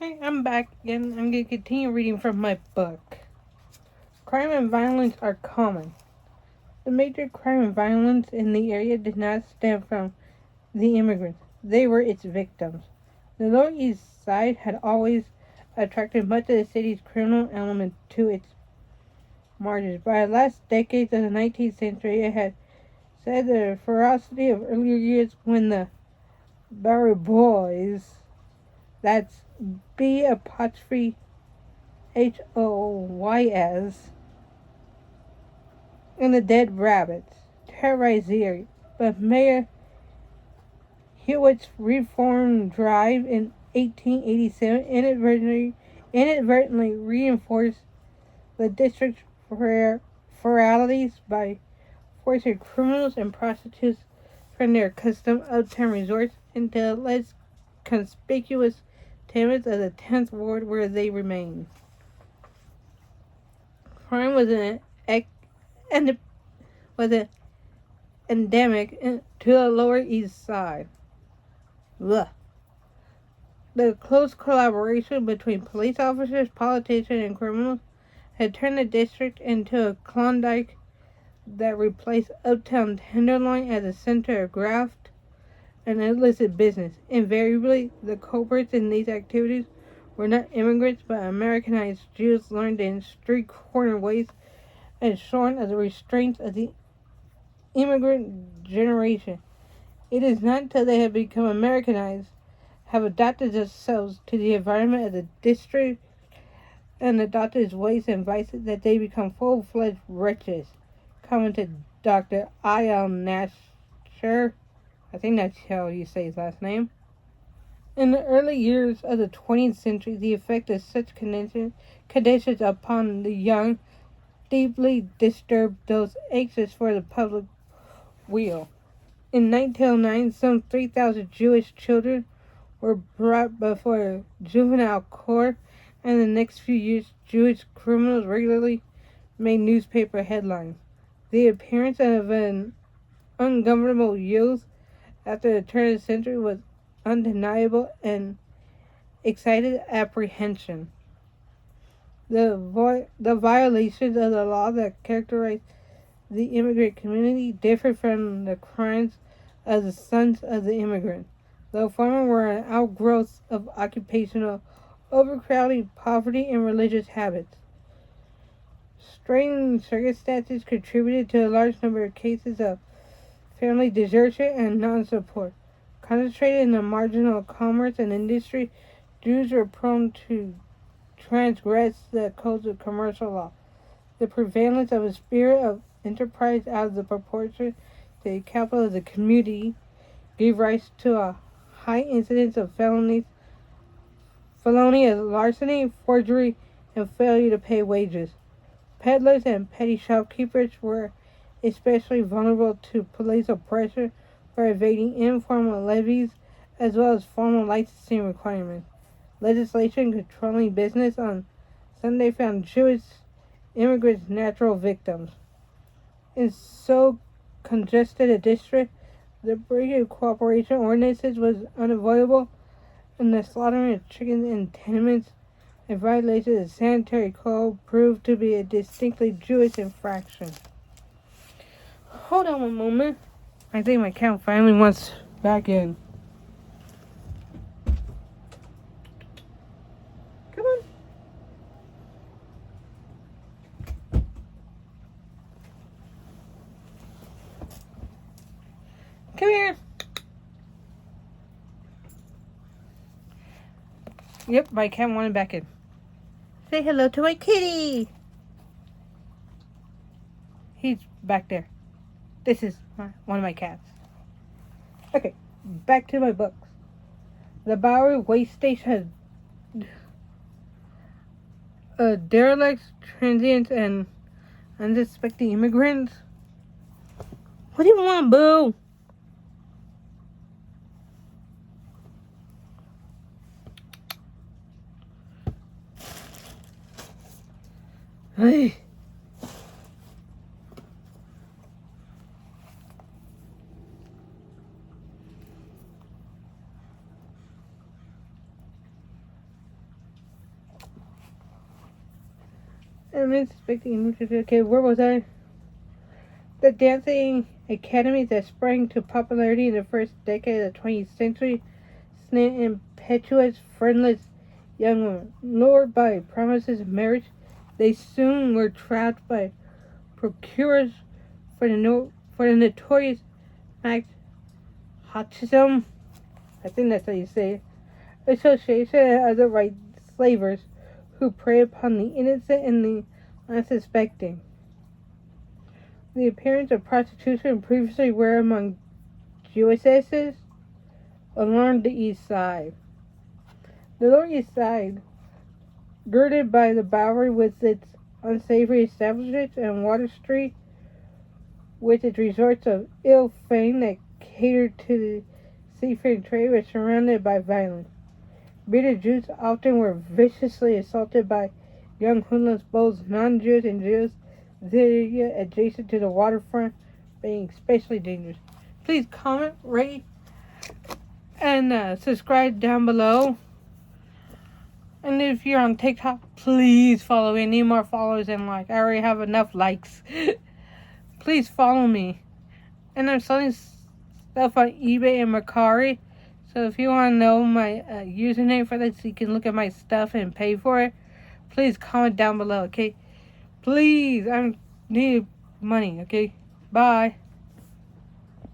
Hey, I'm back again. I'm going to continue reading from my book. Crime and violence are common. The major crime and violence in the area did not stem from the immigrants. They were its victims. The Lower East Side had always attracted much of the city's criminal element to its margins. By the last decades of the 19th century, it had said the ferocity of earlier years when the Bowery Boys, that's B apostrophe Hoys, and the Dead Rabbits terrorized the area. But Mayor Hewitt's Reform Drive in 1887 inadvertently reinforced the district's feralities by forcing criminals and prostitutes from their custom uptown resorts into less conspicuous tenements of the 10th Ward where they remain. Crime was an endemic to the Lower East Side. Ugh. The close collaboration between police officers, politicians, and criminals had turned the district into a Klondike that replaced Uptown Tenderloin as a center of graft and illicit business. Invariably, the culprits in these activities were not immigrants but Americanized Jews learned in street corner ways and shorn of the restraints of the immigrant generation. It is not until they have become Americanized, have adapted themselves to the environment of the district, and adopted its ways and vices that they become full-fledged wretches, commented Dr. I.L. Nasher. I think that's how you say his last name. In the early years of the 20th century, the effect of such conditions upon the young deeply disturbed those anxious for the public weal. In 1909, some 3,000 Jewish children were brought before a juvenile court, and in the next few years, Jewish criminals regularly made newspaper headlines. The appearance of an ungovernable youth after the turn of the century was undeniable and excited apprehension. The violations of the law that characterized the immigrant community differed from the crimes of the sons of the immigrant. The former were an outgrowth of occupational overcrowding, poverty, and religious habits. Strained circumstances contributed to a large number of cases of family desertion and non-support. Concentrated in the marginal commerce and industry, Jews were prone to transgress the codes of commercial law. The prevalence of a spirit of enterprise out of the proportion to the capital of the community gave rise to a high incidence of felony as larceny, forgery, and failure to pay wages. Peddlers and petty shopkeepers were especially vulnerable to police oppression for evading informal levies as well as formal licensing requirements. Legislation controlling business on Sunday found Jewish immigrants natural victims. In so congested a district, the breaking of cooperation ordinances was unavoidable, and the slaughtering of chickens in tenements and violation of the sanitary code proved to be a distinctly Jewish infraction. Hold on one moment. I think my cat finally wants back in. Come on. Come here. Yep, my cat wanted back in. Say hello to my kitty. He's back there. This is one of my cats. Okay, back to my books. The Bowery Waste Station had derelicts, transients, and unsuspecting immigrants. What do you want, Boo? Hey. I'm expecting. Okay, where was I? The dancing academies that sprang to popularity in the first decade of the 20th century snare impetuous, friendless young women. Lured by promises of marriage, they soon were trapped by procurers for the notorious Max Hutchinson. I think that's how you say it. Association and other white slavers who prey upon the innocent and the unsuspecting. The appearance of prostitution previously rare among Jewesses alarmed the East Side. The Lower East Side, girded by the Bowery with its unsavory establishments and Water Street with its resorts of ill fame that catered to the seafaring trade, was surrounded by violence. Bearded Jews often were viciously assaulted by young hoodlums, both non-Jews and Jews. The area adjacent to the waterfront being especially dangerous. Please comment, rate, and subscribe down below. And if you're on TikTok, please follow me. I need more followers and likes. I already have enough likes. Please follow me. And I'm selling stuff on eBay and Mercari. So if you want to know my username for that so you can look at my stuff and pay for it, please comment down below, okay? Please, I need money, okay? Bye.